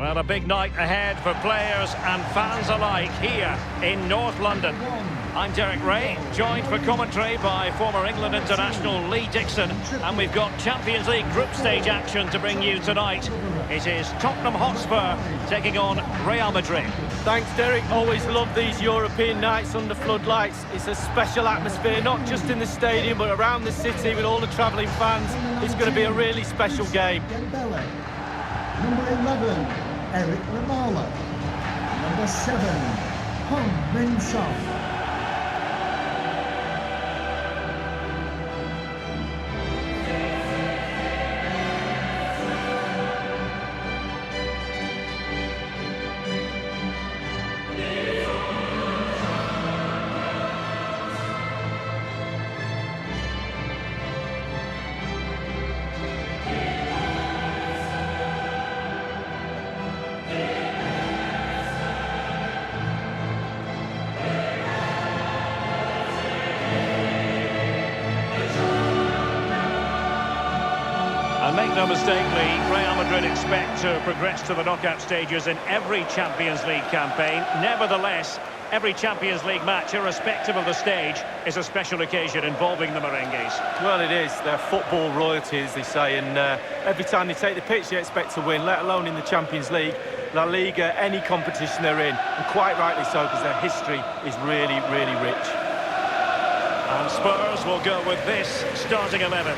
Well, a big night ahead for players and fans alike here in North London. I'm Derek Ray, joined for commentary by former England international Lee Dixon, and we've got Champions League group stage action to bring you tonight. It is Tottenham Hotspur taking on Real Madrid. Thanks, Derek. Always love these European nights under floodlights. It's a special atmosphere, not just in the stadium, but around the city with all the travelling fans. It's going to be a really special game. Number 11, Eric Lamala. Number 7, Hong Min-son. And make no mistake, Lee, Real Madrid expect to progress to the knockout stages in every Champions League campaign. Nevertheless, every Champions League match, irrespective of the stage, is a special occasion involving the Merengues. Well, it is. They're football royalty, as they say, and every time they take the pitch, they expect to win, let alone in the Champions League, La Liga, any competition they're in, and quite rightly so, because their history is really, really rich. And Spurs will go with this starting 11.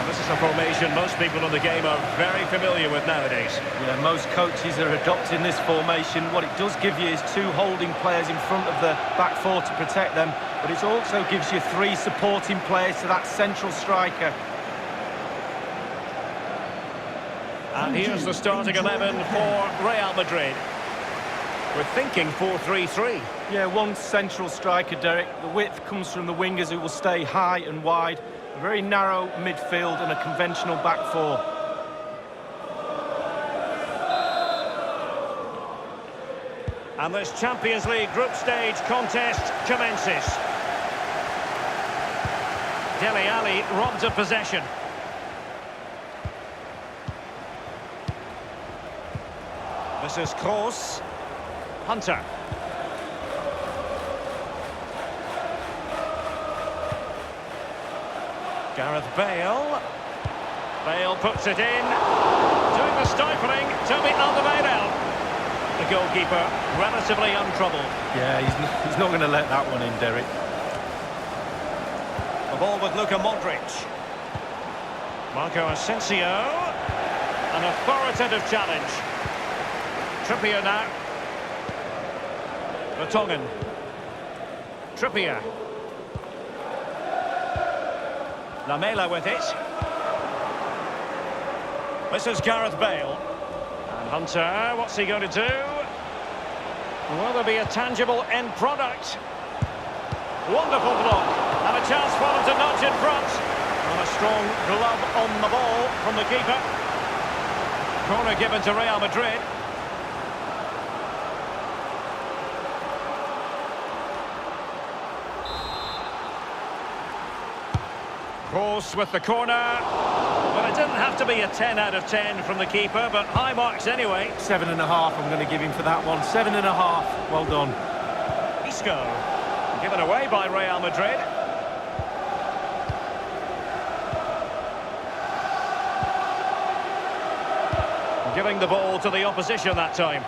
This is a formation most people in the game are very familiar with nowadays. Yeah, most coaches are adopting this formation. What it does give you is two holding players in front of the back four to protect them, but it also gives you three supporting players to that central striker. And here's the starting 11 for Real Madrid. We're thinking 4-3-3. Yeah, one central striker, Derek. The width comes from the wingers who will stay high and wide. A very narrow midfield and a conventional back four. And this Champions League group stage contest commences. Dele Alli robbed of possession. This is Kroos. Hunter. Gareth Bale. Bale puts it in. Doing the stifling, Toby Alderweireld. The goalkeeper relatively untroubled. Yeah, he's not going to let that one in, Derek. The ball with Luka Modric. Marco Asensio. An authoritative challenge. Trippier now. Vertonghen. Trippier. Lamela with it. This is Gareth Bale. And Hunter, what's he going to do? Will there be a tangible end product? Wonderful block. And a chance for them to nudge in front. And a strong glove on the ball from the keeper. Corner given to Real Madrid. Kroos with the corner. Well, it didn't have to be a 10 out of 10 from the keeper, but high marks anyway. 7.5 I'm going to give him for that one. 7.5. Well done. Isco. Given away by Real Madrid. Giving the ball to the opposition that time.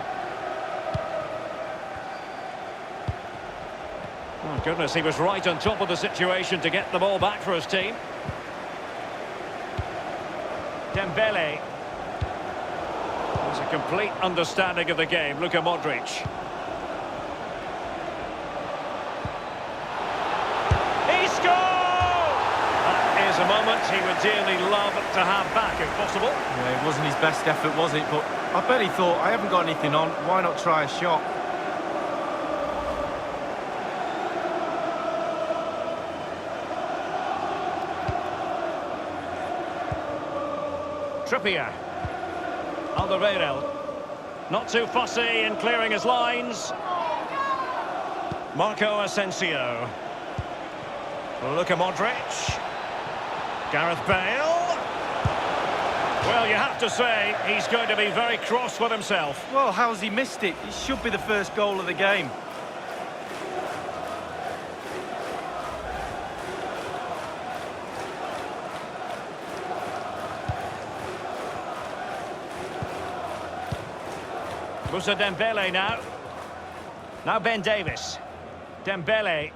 Oh, goodness, he was right on top of the situation to get the ball back for his team. Dembele. There's a complete understanding of the game. Luka Modric. Isco! That is a moment he would dearly love to have back, if possible. Yeah, it wasn't his best effort, was it? But I bet he thought, I haven't got anything on, why not try a shot? Trippier. Alderweireld. Not too fussy in clearing his lines. Marco Asensio. Luka Modric. Gareth Bale. Well, you have to say, he's going to be very cross with himself. Well, how's he missed it? It should be the first goal of the game. Musa Dembele now. Now Ben Davies. Dembele.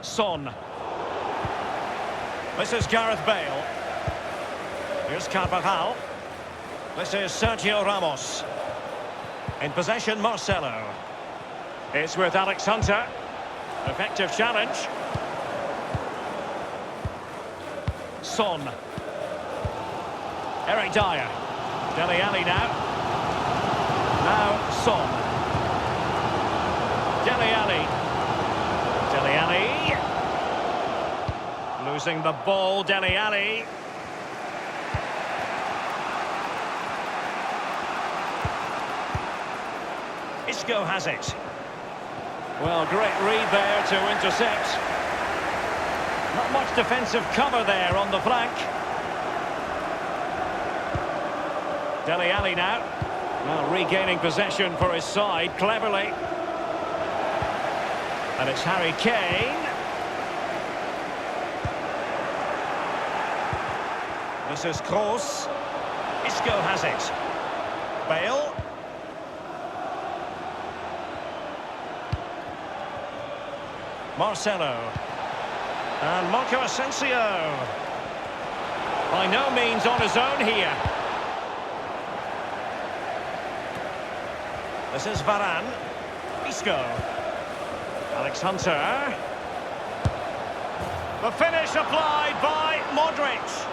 Son. This is Gareth Bale. Here's Carvajal. This is Sergio Ramos. In possession, Marcelo. It's with Alex Hunter. Effective challenge. Son. Eric Dyer. Dele Alli now. Now Son. Dele Alli. Dele Alli. Losing the ball, Dele Alli. Isco has it. Well, great read there to intercept. Not much defensive cover there on the flank. Dele Alli now. Well, regaining possession for his side cleverly. And it's Harry Kane. This is Kroos. Isco has it. Bale. Marcelo. And Marco Asensio. By no means on his own here. This is Varane. Isco. Alex Hunter. The finish applied by Modric.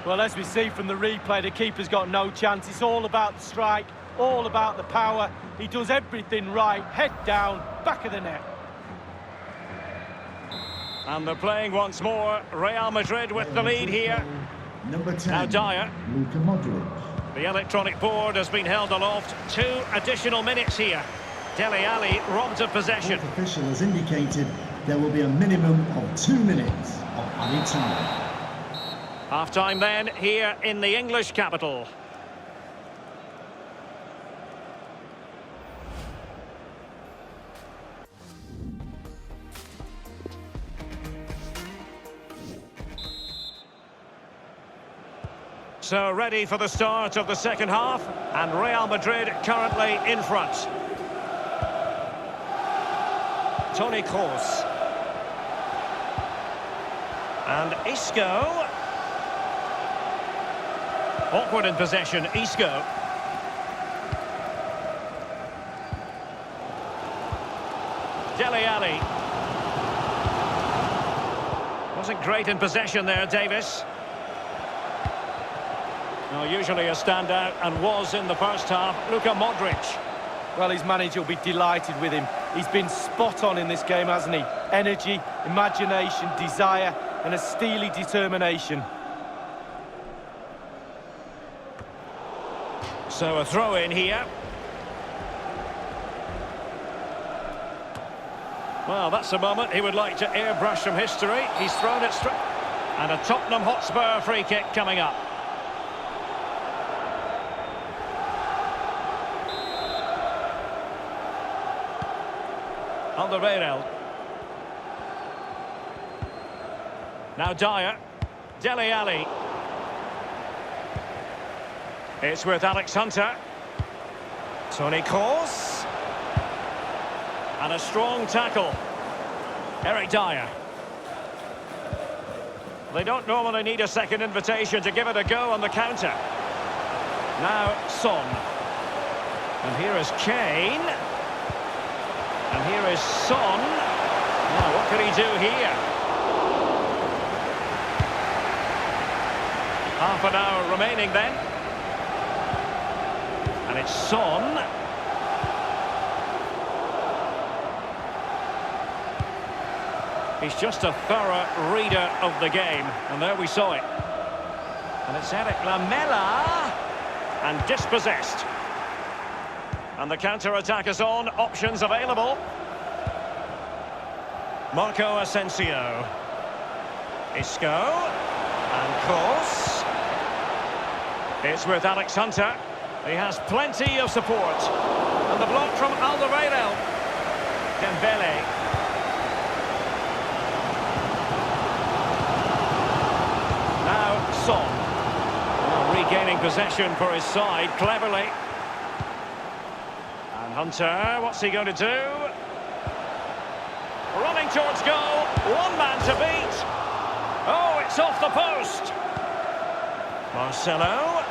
Well, as we see from the replay, the keeper's got no chance. It's all about the strike, all about the power. He does everything right. Head down, back of the net. And they're playing once more. Real Madrid with the lead here. Number 10. Now Dyer. Luka Modric. The electronic board has been held aloft. 2 additional minutes here. Dele Alli robbed of possession. Fourth official has indicated there will be a minimum of 2 minutes of added time. Half-time then, here in the English capital. So ready for the start of the second half, and Real Madrid currently in front. Toni Kroos. And Isco. Awkward in possession, Isco. Dele Alli. Wasn't great in possession there, Davis. Well, usually a standout, and was in the first half, Luka Modric. Well, his manager will be delighted with him. He's been spot on in this game, hasn't he? Energy, imagination, desire, and a steely determination. So a throw in here. Well, that's a moment he would like to airbrush from history. He's thrown it straight. And a Tottenham Hotspur free kick coming up. Alderweireld. Now Dyer. Dele Alli. It's with Alex Hunter. Toni Kroos. And a strong tackle. Eric Dyer. They don't normally need a second invitation to give it a go on the counter. Now Son. And here is Kane. And here is Son. Now, what can he do here? Half an hour remaining then. And it's Son. He's just a thorough reader of the game. And there we saw it. And it's Eric Lamela. And dispossessed. And the counter-attack is on. Options available. Marco Asensio. Isco. And course. It's with Alex Hunter. He has plenty of support. And the block from Alderweireld. Dembele. Now Son. Regaining possession for his side cleverly. And Hunter, what's he going to do? Running towards goal. One man to beat. Oh, it's off the post. Marcelo.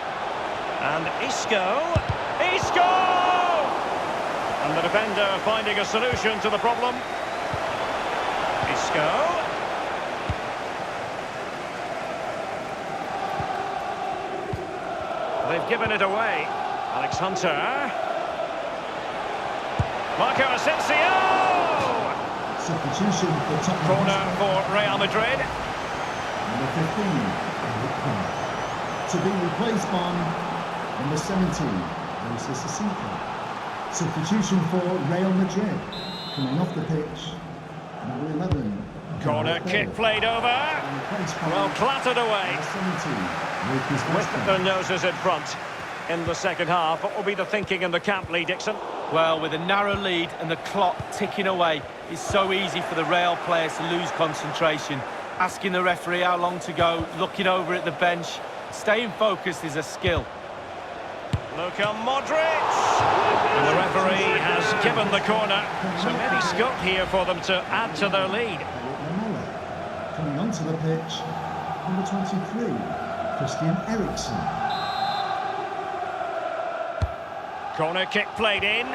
And Isco. Isco! And the defender finding a solution to the problem. Isco. They've given it away. Alex Hunter. Marco Asensio! Substitution for Tottenham. Corner for Real Madrid. Number 15, Eric Hunter. To be replaced by number 17, Moses Sissoko. Substitution for Real Madrid. Coming off the pitch, number 11. Corner kick played over. Well clattered away. With their noses in front in the second half. What will be the thinking in the camp, Lee Dixon? Well, with a narrow lead and the clock ticking away, it's so easy for the Real players to lose concentration. Asking the referee how long to go, looking over at the bench. Staying focused is a skill. Luka Modric! And the referee has given the corner. So maybe scope here for them to add to their lead. Coming onto the pitch, number 23, Christian Eriksen. Corner kick played in.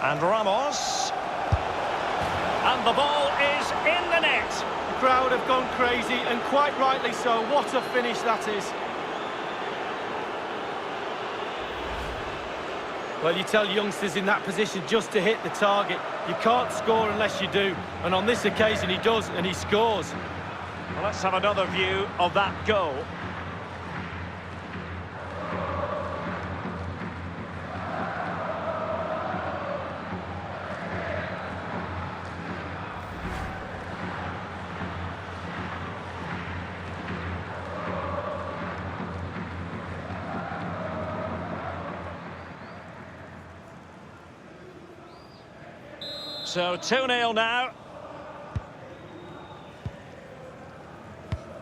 And Ramos. And the ball is in the net. The crowd have gone crazy, and quite rightly so. What a finish that is. Well, you tell youngsters in that position just to hit the target. You can't score unless you do. And on this occasion, he does, and he scores. Well, let's have another view of that goal. So 2-0 now.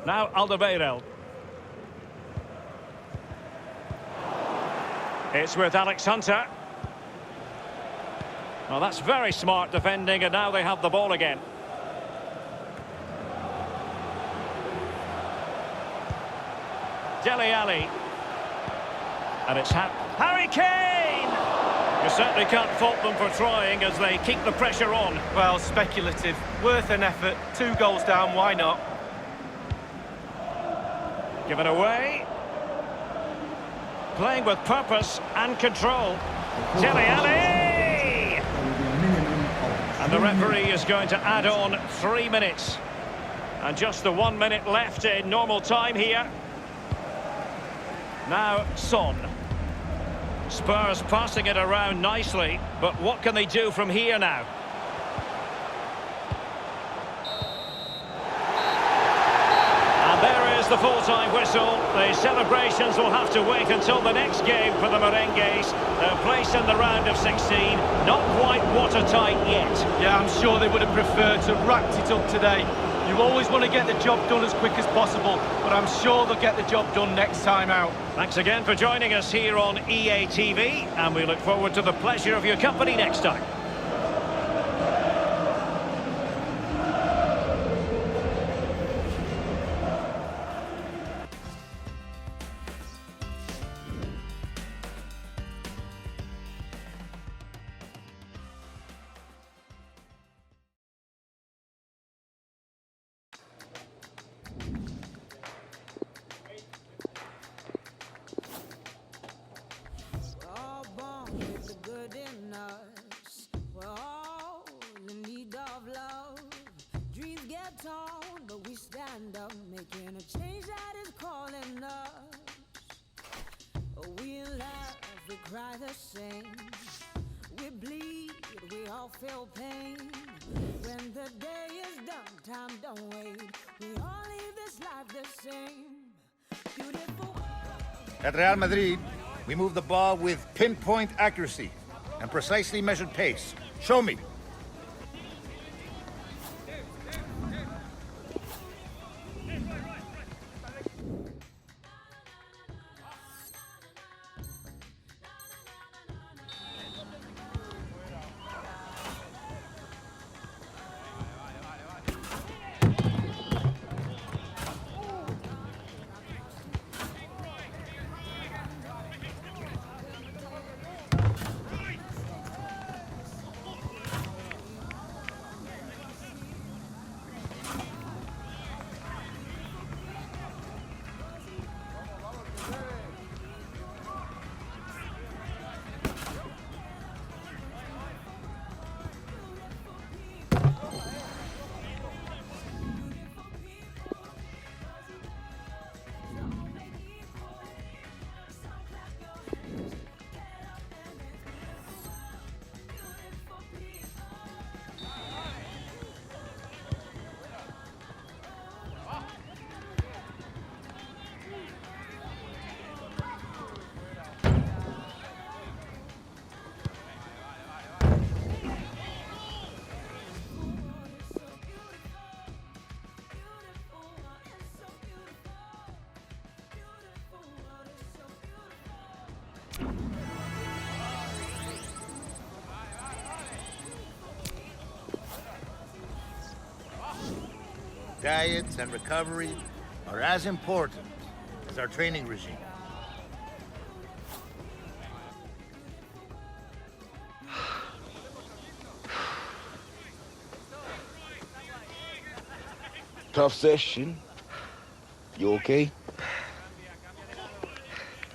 Now Alderweireld. It's with Alex Hunter. Well, that's very smart defending, and now they have the ball again. Dele Alli. And it's Harry Kane! You certainly can't fault them for trying as they keep the pressure on. Well, speculative. Worth an effort. 2 goals down, why not? Given away. Playing with purpose and control. Dele Alli! And the referee is going to add on 3 minutes. And just the 1 minute left in normal time here. Now Son. Spurs passing it around nicely, but what can they do from here now? And there is the full-time whistle. The celebrations will have to wait until the next game for the Merengues. Their place in the round of 16, not quite watertight yet. Yeah, I'm sure they would have preferred to wrapped it up today. You always want to get the job done as quick as possible, but I'm sure they'll get the job done next time out. Thanks again for joining us here on EA TV, and we look forward to the pleasure of your company next time. All born with the good in us. the same. We bleed, we all feel pain. When the day is done, time don't wait. We all leave this life the same. Beautiful world. At Real Madrid, we move the ball with pinpoint accuracy and precisely measured pace. Show me. Diets and recovery are as important as our training regime. Tough session. You okay?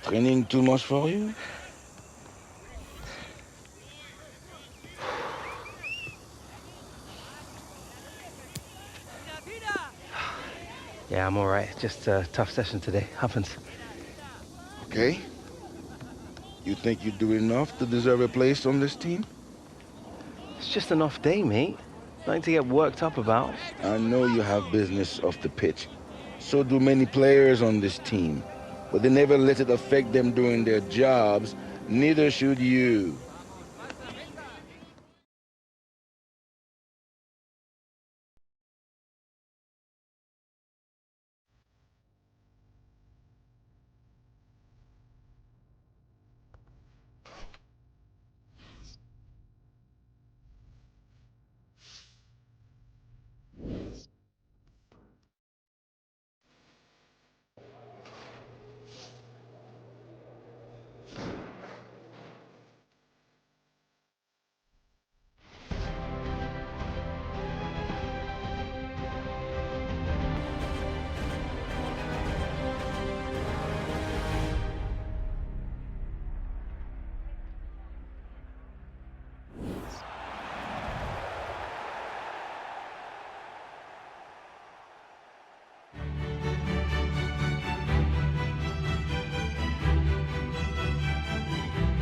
Training too much for you? Yeah, I'm all right. Just a tough session today. Happens. Okay. You think you do enough to deserve a place on this team? It's just an off day, mate. Nothing to get worked up about. I know you have business off the pitch. So do many players on this team. But they never let it affect them doing their jobs. Neither should you.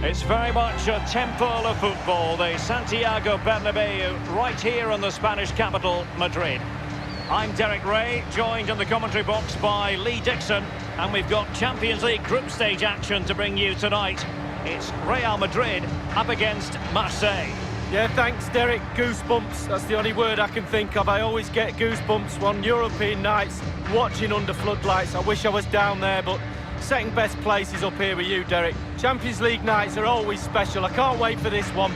It's very much a temple of football, the Santiago Bernabeu, right here in the Spanish capital, Madrid. I'm Derek Ray, joined in the commentary box by Lee Dixon, and we've got Champions League group stage action to bring you tonight. It's Real Madrid up against Marseille. Yeah, thanks, Derek. Goosebumps, that's the only word I can think of. I always get goosebumps on European nights, watching under floodlights. I wish I was down there, but second best place is up here with you, Derek. Champions League nights are always special. I can't wait for this one.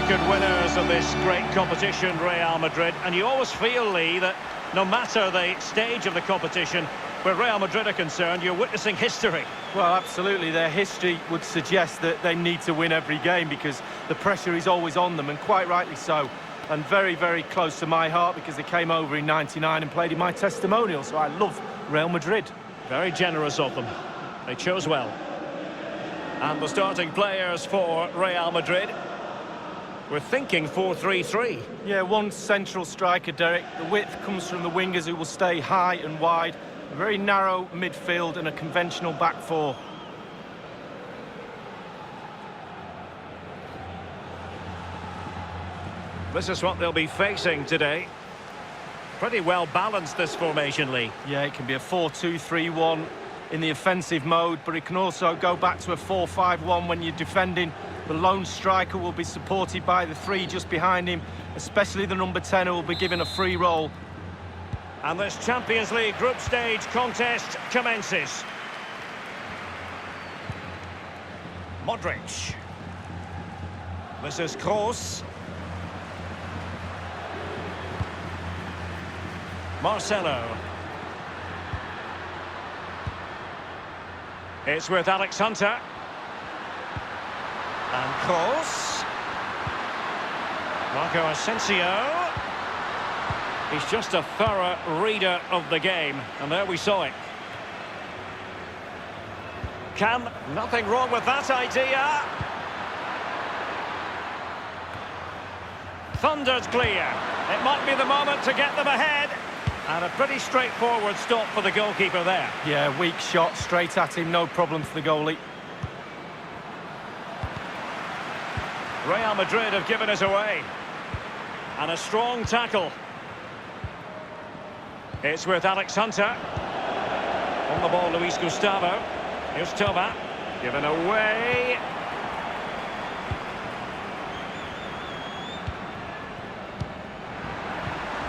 record winners of this great competition, Real Madrid, and you always feel, Lee, that no matter the stage of the competition, where Real Madrid are concerned, you're witnessing history. Well, absolutely. Their history would suggest that they need to win every game because the pressure is always on them, and quite rightly so. And very, very close to my heart because they came over in '99 and played in my testimonial, so I love Real Madrid. Very generous of them. They chose well. And the starting players for Real Madrid, we're thinking 4-3-3. Yeah, one central striker, Derek. The width comes from the wingers who will stay high and wide. A very narrow midfield and a conventional back four. This is what they'll be facing today. Pretty well balanced, this formation, Lee. Yeah, it can be a 4-2-3-1 in the offensive mode, but it can also go back to a 4-5-1 when you're defending. The lone striker will be supported by the three just behind him, especially the number 10 who will be given a free role. And this Champions League group stage contest commences. Modric. This is Kroos. Marcelo. It's with Alex Hunter. And Kroos. Marco Asensio. He's just a thorough reader of the game. And there we saw it. Nothing wrong with that idea. Thundered clear. It might be the moment to get them ahead. And a pretty straightforward stop for the goalkeeper there. Yeah, weak shot straight at him, no problem for the goalie. Real Madrid have given us away. And a strong tackle. It's with Alex Hunter. On the ball, Luis Gustavo. Here's Toma. Given away.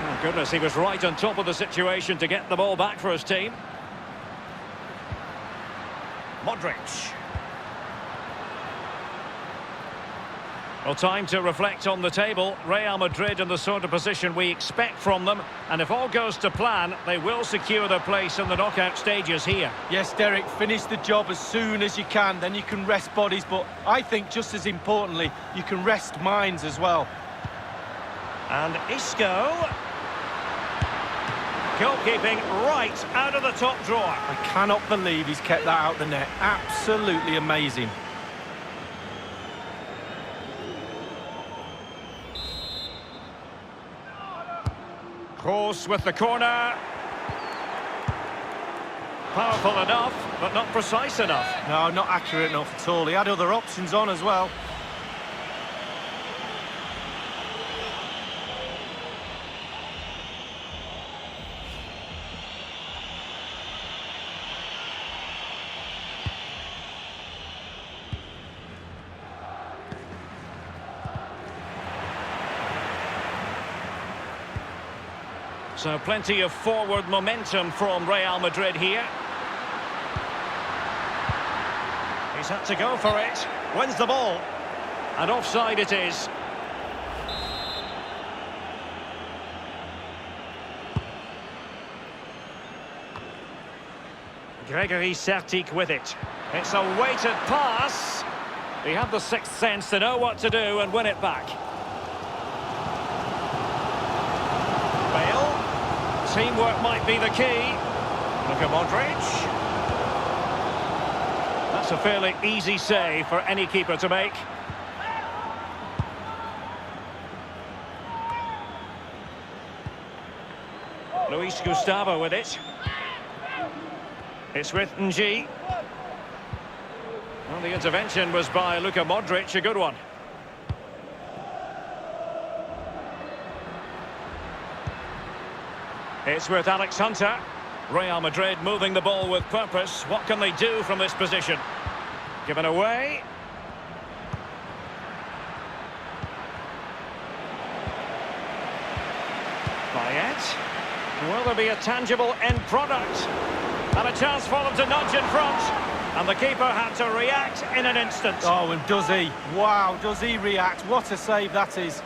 Oh, goodness, he was right on top of the situation to get the ball back for his team. Modric. Well, time to reflect on the table. Real Madrid in the sort of position we expect from them. And if all goes to plan, they will secure their place in the knockout stages here. Yes, Derek, finish the job as soon as you can. Then you can rest bodies. But I think just as importantly, you can rest minds as well. And Isco. Goalkeeping right out of the top drawer. I cannot believe he's kept that out the net. Absolutely amazing. Kroos with the corner. Powerful enough, but not precise enough. No, not accurate enough at all. He had other options on as well. So plenty of forward momentum from Real Madrid here. He's had to go for it. Wins the ball. And offside it is. Gregory Sertic with it. It's a weighted pass. He had the sixth sense to know what to do and win it back. Bale. Teamwork might be the key. Look at Modric. That's a fairly easy save for any keeper to make. Luis Gustavo with it. It's with Ng. Well, the intervention was by Luka Modric, a good one. It's with Alex Hunter. Real Madrid moving the ball with purpose. What can they do from this position? Given away. Payet. Will there be a tangible end product? And a chance for them to nudge in front. And the keeper had to react in an instant. Oh, and does he? Wow, does he react? What a save that is.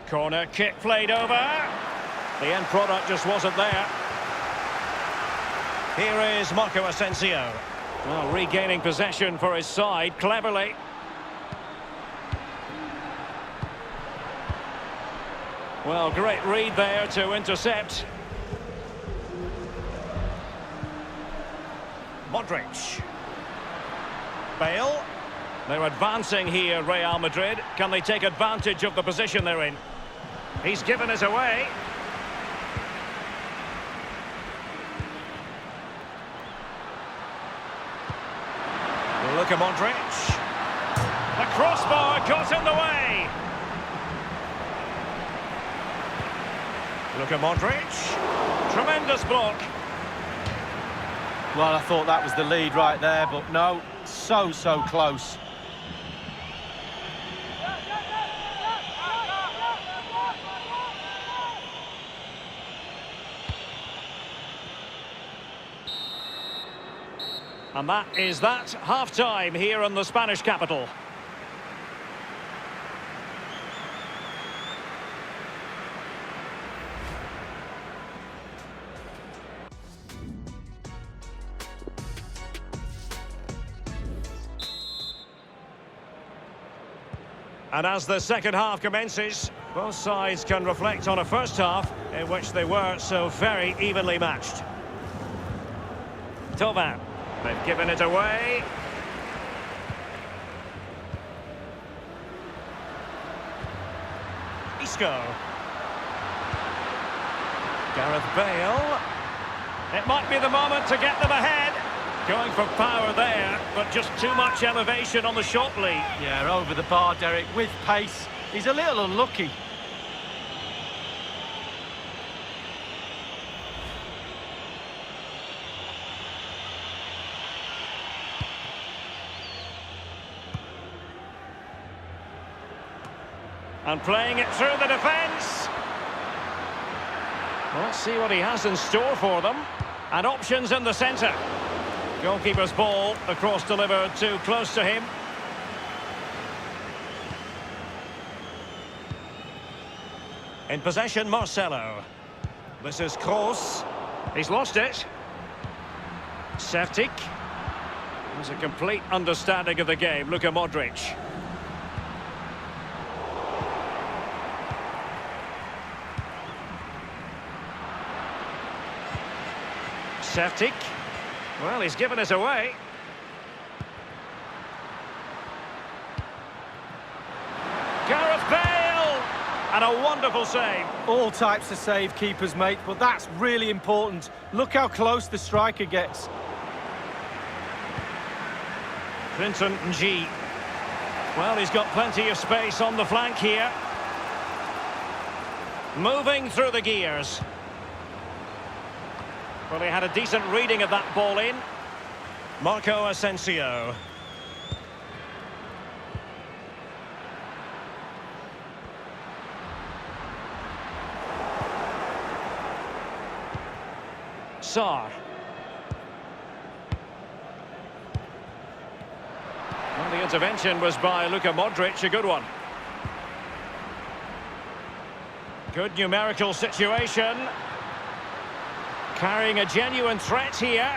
Corner kick played over. The end product just wasn't there. Here is Marco Asensio. Well, regaining possession for his side cleverly. Well, great read there to intercept. Modric. Bale. They're advancing here, Real Madrid. Can they take advantage of the position they're in? He's given it away. Luka Modric. The crossbar got in the way. Luka Modric. Tremendous block. Well, I thought that was the lead right there, but no, so close. And that is that, half-time here in the Spanish capital. And as the second half commences, both sides can reflect on a first half in which they were so very evenly matched. Thauvin. They've given it away. Isco. Gareth Bale. It might be the moment to get them ahead. Going for power there, but just too much elevation on the shot lead. Yeah, over the bar, Derek, with pace. He's a little unlucky. And playing it through the defence. Let's see what he has in store for them. And options in the centre. Goalkeeper's ball, across delivered too close to him. In possession, Marcelo. This is Kroos. He's lost it. Seftic. There's a complete understanding of the game. Luka Modric. Seftic. Well, he's given it away. Gareth Bale! And a wonderful save. All types of save keepers, mate, but that's really important. Look how close the striker gets. Clinton G. Well, he's got plenty of space on the flank here. Moving through the gears. Well, he had a decent reading of that ball in. Marco Asensio. Sarr. Well, the intervention was by Luka Modric, a good one. Good numerical situation. Carrying a genuine threat here.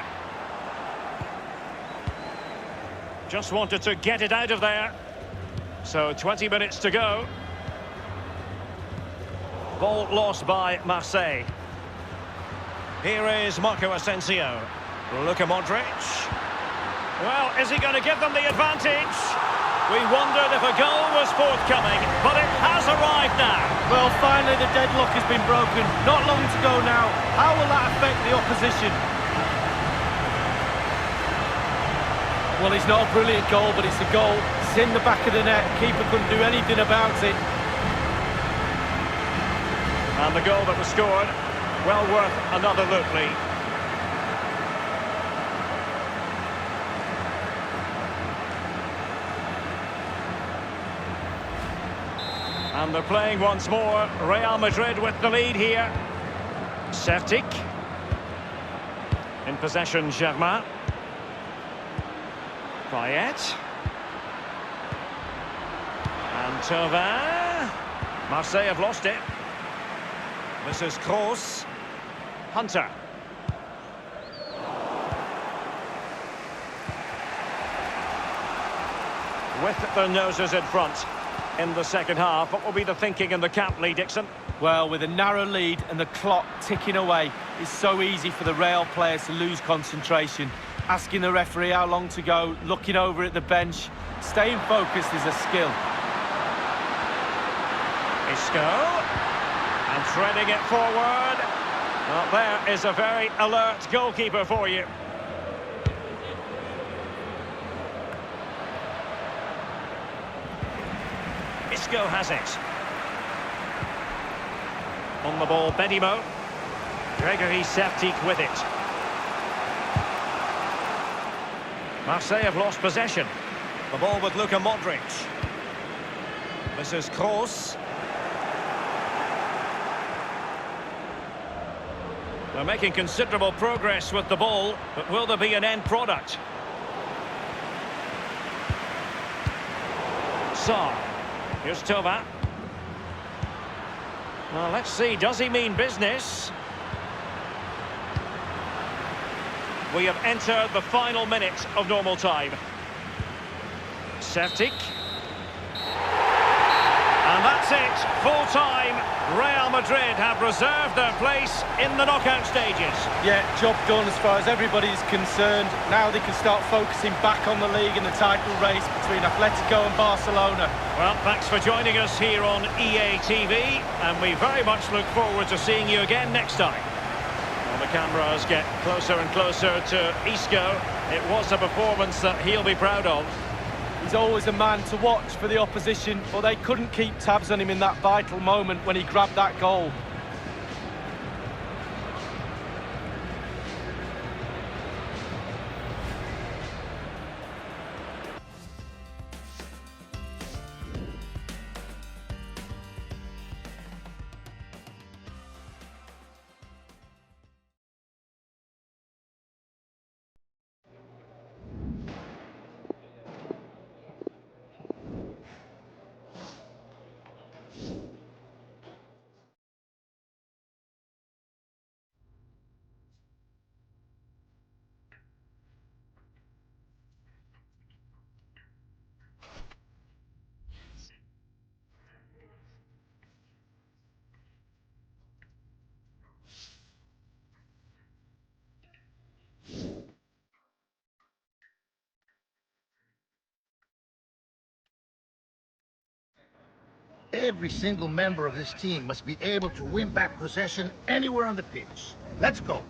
Just wanted to get it out of there. So 20 minutes to go. Ball lost by Marseille. Here is Marco Asensio. Luka Modric. Well, is he going to give them the advantage? We wondered if a goal was forthcoming, but it has arrived now. Well, finally the deadlock has been broken. Not long to go now. How will that affect the opposition? Well, it's not a brilliant goal, but it's a goal. It's in the back of the net. Keeper couldn't do anything about it. And the goal that was scored, well worth another look, Lee. And they're playing once more. Real Madrid with the lead here. Sertic. In possession, Germain. Payet. And Thauvin. Marseille have lost it. This is Kroos. Hunter. With their noses in front in the second half. What will be the thinking in the camp, Lee Dixon? Well, with a narrow lead and the clock ticking away, it's so easy for the Real players to lose concentration. Asking the referee how long to go, looking over at the bench. Staying focused is a skill. Isco. And threading it forward. Well, there is a very alert goalkeeper for you. Isco has it. On the ball, Benimo. Gregory Sertic with it. Marseille have lost possession. The ball with Luka Modric. This is Kroos. They're making considerable progress with the ball, but will there be an end product? Sarr. Here's Thauvin. Well, let's see, does he mean business? We have entered the final minute of normal time. Sertic. And that's it, full time. Real Madrid have reserved their place in the knockout stages. Yeah, job done as far as everybody's concerned. Now they can start focusing back on the league and the title race between Atletico and Barcelona. Well, thanks for joining us here on EA TV, and we very much look forward to seeing you again next time. Well, the cameras get closer and closer to Isco. It was a performance that he'll be proud of. He's always a man to watch for the opposition, but they couldn't keep tabs on him in that vital moment when he grabbed that goal. Every single member of this team must be able to win back possession anywhere on the pitch. Let's go.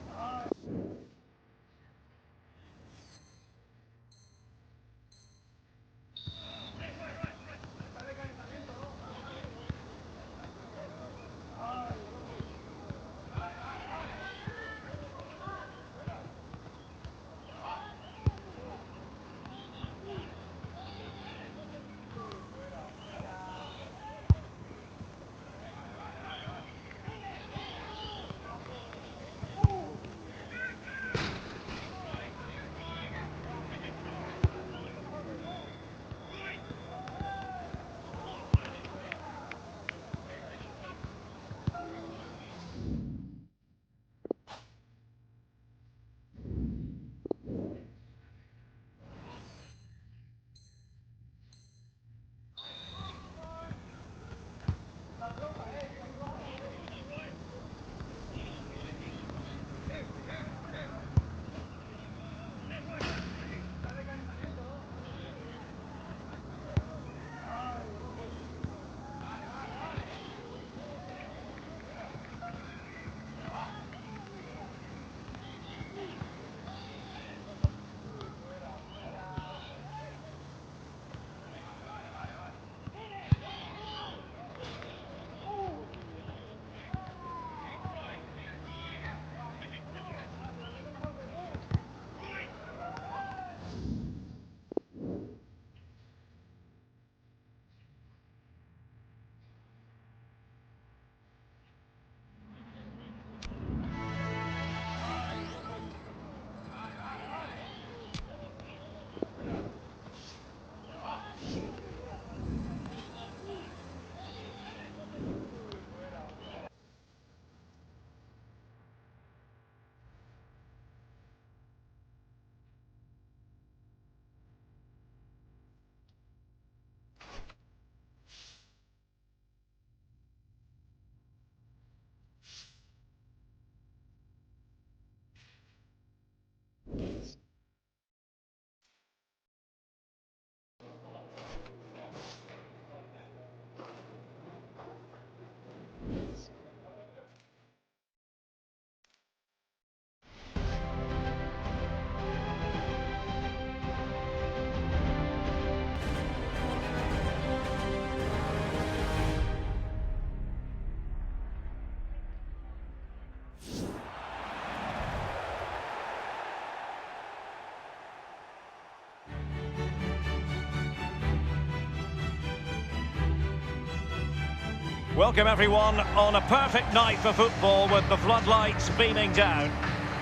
Welcome everyone on a perfect night for football with the floodlights beaming down.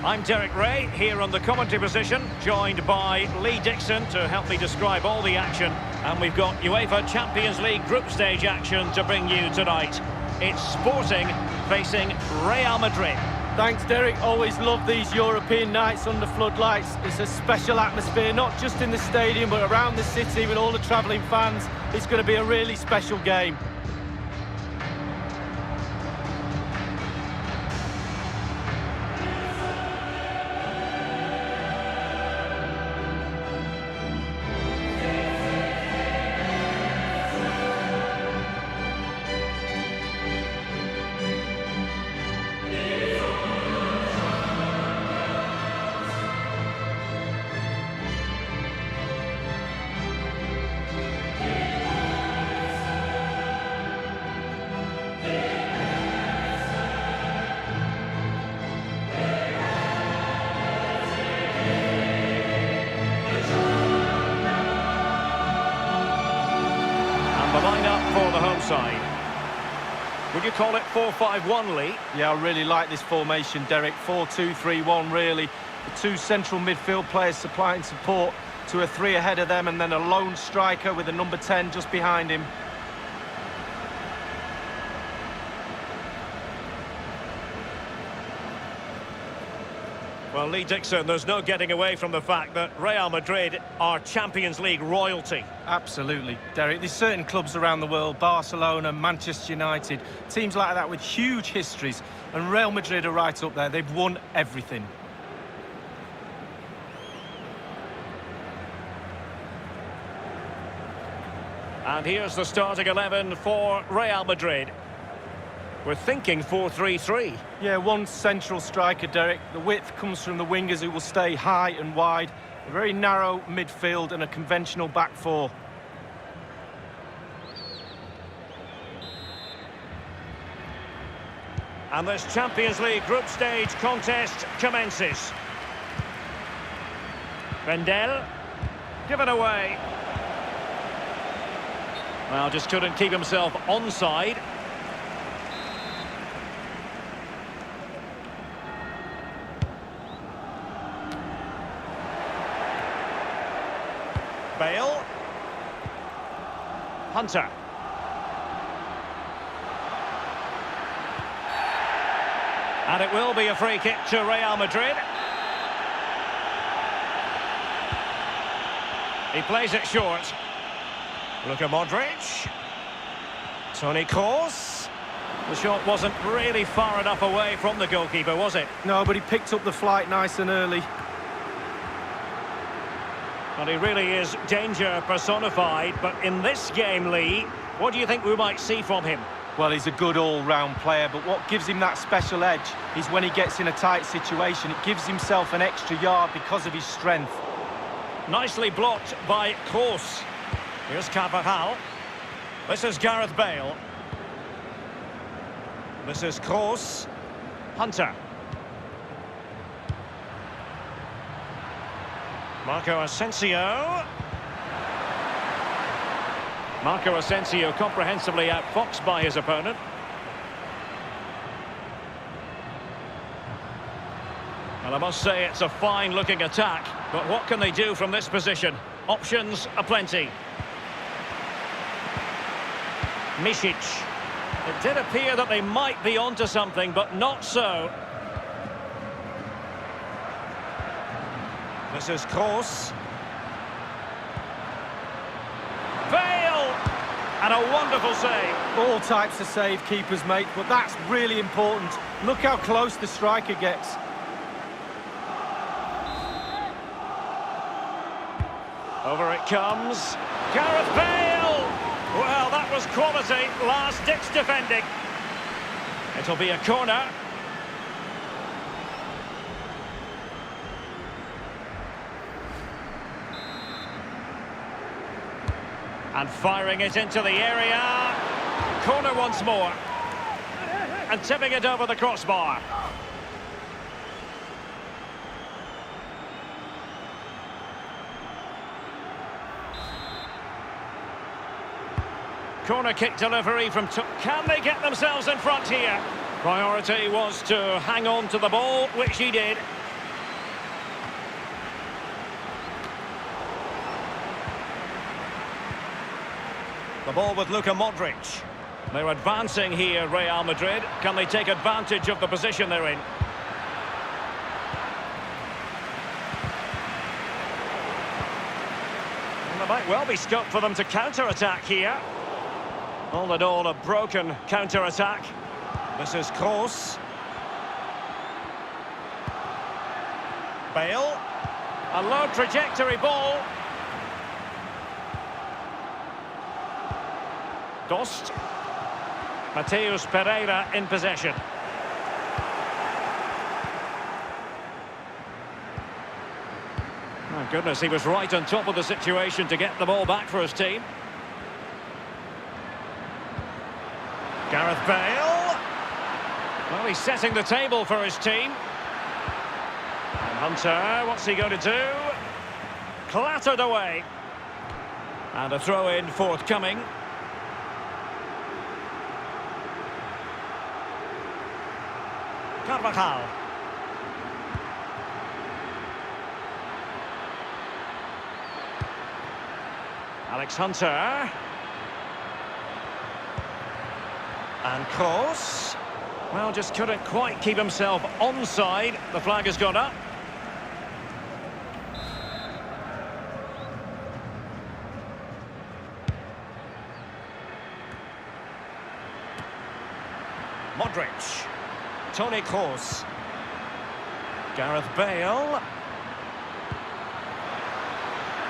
I'm Derek Ray, here on the commentary position, joined by Lee Dixon to help me describe all the action. And we've got UEFA Champions League group stage action to bring you tonight. It's Sporting facing Real Madrid. Thanks, Derek. Always love these European nights under floodlights. It's a special atmosphere, not just in the stadium, but around the city with all the travelling fans. It's going to be a really special game. The line-up for the home side. Would you call it 4-5-1, Lee? Yeah, I really like this formation, Derek. 4-2-3-1, really. The two central midfield players supplying support to a three ahead of them, and then a lone striker with a number 10 just behind him. Well, Lee Dixon, there's no getting away from the fact that Real Madrid are Champions League royalty. Absolutely, Derek. There's certain clubs around the world, Barcelona, Manchester United, teams like that with huge histories, and Real Madrid are right up there. They've won everything. And here's the starting 11 for Real Madrid. We're thinking 4-3-3. Yeah, one central striker, Derek. The width comes from the wingers who will stay high and wide. A very narrow midfield and a conventional back four. And this Champions League group stage contest commences. Vendel, given away. Well, just couldn't keep himself onside. Bale. Hunter. And it will be a free kick to Real Madrid. He plays it short. Luka Modric. Toni Kroos. The shot wasn't really far enough away from the goalkeeper, was it? No, but he picked up the flight nice and early. And he really is danger personified, but in this game, Lee, what do you think we might see from him? Well, he's a good all-round player, but what gives him that special edge is when he gets in a tight situation, it gives himself an extra yard because of his strength. Nicely blocked by Kroos. Here's Carvajal. This is Gareth Bale. This is Kroos. Hunter. Marco Asensio. Marco Asensio comprehensively outfoxed by his opponent. And I must say it's a fine-looking attack, but what can they do from this position? Options aplenty. Misic. It did appear that they might be onto something, but not so. This is Kroos. Bale! And a wonderful save. All types of save keepers make, but that's really important. Look how close the striker gets. Over it comes. Gareth Bale! Well, that was quality. Last-ditch defending. It'll be a corner. And firing it into the area. Corner once more. And tipping it over the crossbar. Corner kick delivery from... Can they get themselves in front here? Priority was to hang on to the ball, which he did. The ball with Luka Modric. They're advancing here, Real Madrid. Can they take advantage of the position they're in? And there might well be scope for them to counter-attack here. All in all, a broken counter-attack. This is Kroos. Bale. A low trajectory ball. Dost. Mateus Pereira in possession. My goodness, he was right on top of the situation to get the ball back for his team. Gareth Bale. Well, he's setting the table for his team. And Hunter, what's he going to do? Clattered away. And a throw-in forthcoming. Carvajal. Alex Hunter. And Kroos. Well, just couldn't quite keep himself onside. The flag has gone up. Modric. Toni Kroos. Gareth Bale.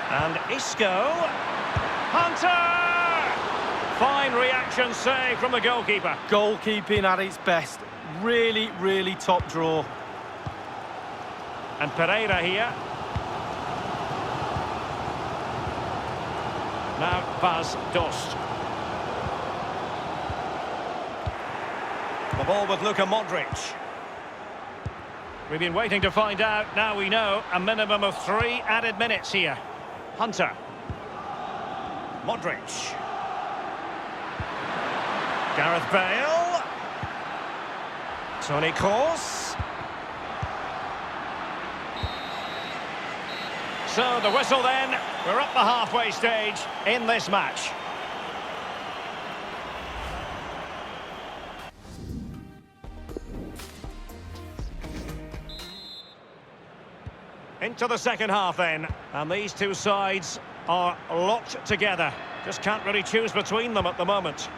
And Isco. Hunter! Fine reaction save from the goalkeeper. Goalkeeping at its best. Really, really top draw. And Pereira here. Now Bas Dost. The ball with Luka Modric. We've been waiting to find out. Now we know a minimum of 3 added minutes here. Hunter. Modric. Gareth Bale. Toni Kroos. So the whistle then. We're up the halfway stage in this match. Into the second half then, and these two sides are locked together. Just can't really choose between them at the moment.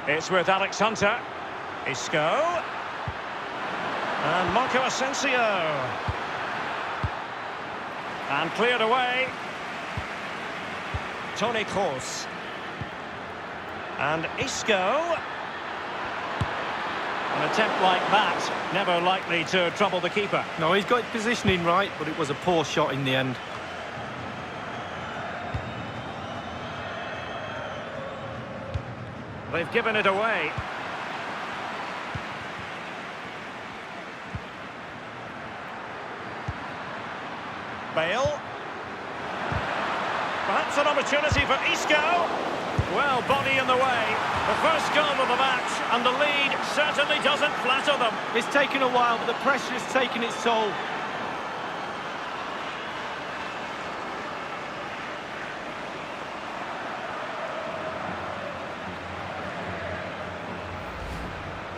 It's with Alex Hunter. Isco. And Marco Asensio. And cleared away. Toni Kroos. And Isco. An attempt like that, never likely to trouble the keeper. No, he's got his positioning right, but it was a poor shot in the end. They've given it away. Bale. Perhaps an opportunity for Isco. Well, body in the way. The first goal of the match, and the lead certainly doesn't flatter them. It's taken a while, but the pressure has taken its toll.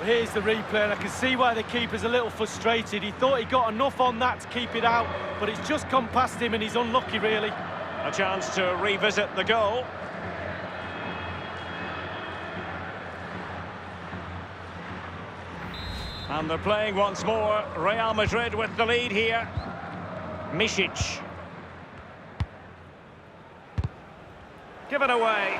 Here's the replay, and I can see why the keeper's a little frustrated. He thought he got enough on that to keep it out, but it's just come past him, and he's unlucky, really. A chance to revisit the goal. And they're playing once more. Real Madrid with the lead here. Misic. Given away.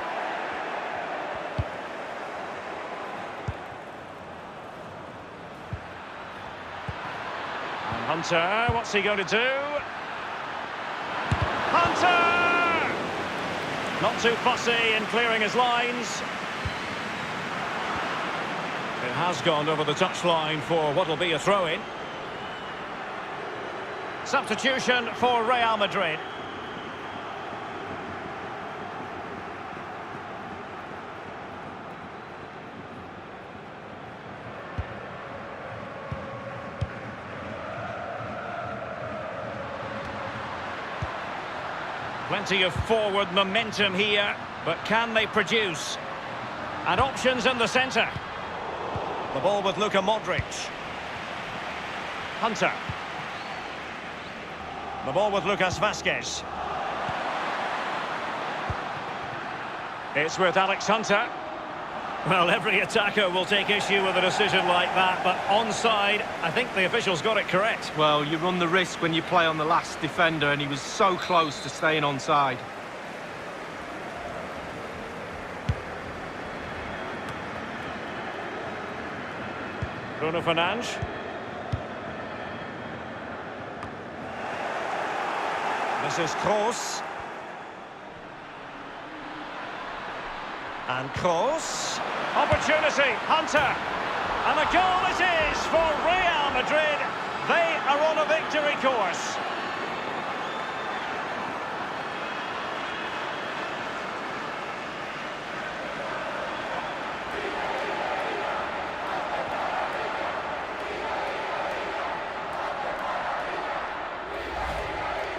And Hunter, what's he going to do? Hunter! Not too fussy in clearing his lines. It has gone over the touchline for what will be a throw-in. Substitution for Real Madrid. Plenty of forward momentum here, but can they produce? And options in the centre. The ball with Luka Modric. Hunter. The ball with Lucas Vazquez. It's with Alex Hunter. Well, every attacker will take issue with a decision like that, but onside, I think the officials got it correct. Well, you run the risk when you play on the last defender, and he was so close to staying onside. Bruno Fernandes. This is Kroos. And Kroos. Opportunity, Hunter. And a goal it is for Real Madrid. They are on a victory course.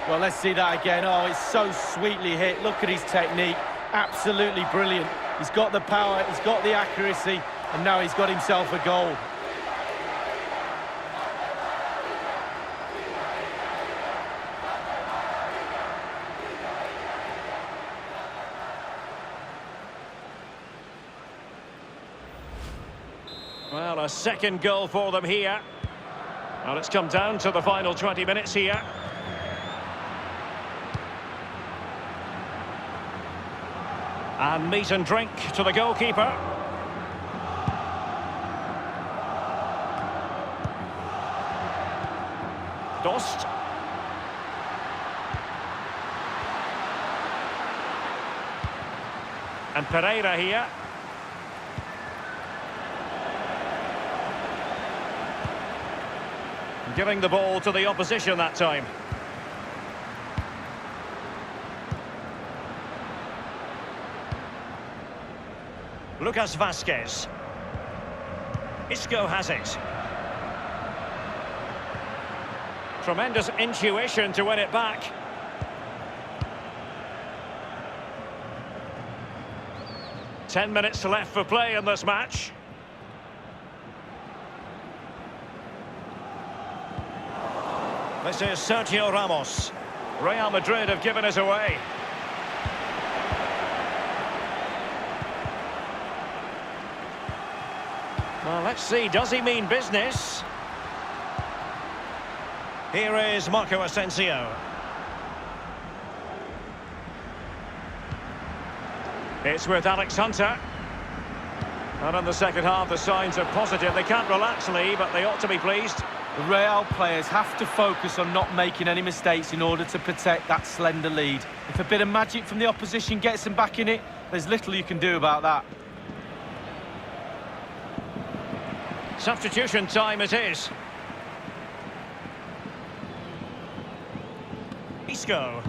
Well, let's see that again. Oh, it's so sweetly hit. Look at his technique. Absolutely brilliant. He's got the power, he's got the accuracy, and now he's got himself a goal. Well, a second goal for them here. Well, it's come down to the final 20 minutes here. And meat and drink to the goalkeeper. Dost. And Pereira here. Giving the ball to the opposition that time. Lucas Vazquez. Isco has it. Tremendous intuition to win it back. Ten minutes left for play in this match. This is Sergio Ramos. Real Madrid have given it away. Well, let's see, does he mean business? Here is Marco Asensio. It's with Alex Hunter. And in the second half, the signs are positive. They can't relax, Lee, but they ought to be pleased. The Real players have to focus on not making any mistakes in order to protect that slender lead. If a bit of magic from the opposition gets them back in it, there's little you can do about that. Substitution time it is. Isco,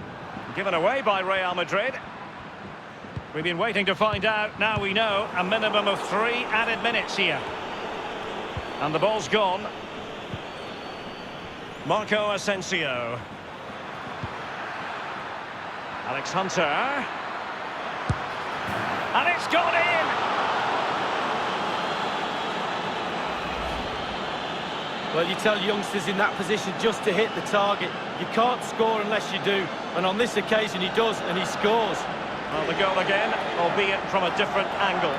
given away by Real Madrid. We've been waiting to find out. Now we know a minimum of 3 added minutes here. And the ball's gone. Marco Asensio. Alex Hunter. And it's gone in! Well, you tell youngsters in that position just to hit the target. You can't score unless you do. And on this occasion he does, and he scores. Well, the goal again, albeit from a different angle.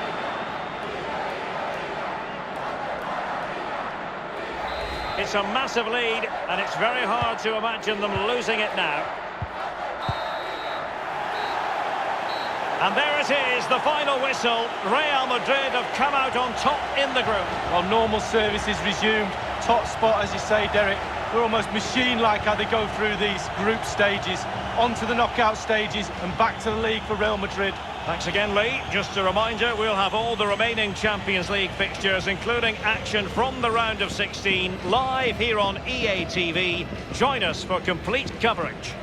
It's a massive lead, and it's very hard to imagine them losing it now. And there it is, the final whistle. Real Madrid have come out on top in the group. Well, normal service is resumed. Top spot, as you say, Derek. We're almost machine-like how they go through these group stages, onto the knockout stages and back to the league for Real Madrid. Thanks again, Lee. Just a reminder, we'll have all the remaining Champions League fixtures, including action from the round of 16, live here on EA TV. Join us for complete coverage.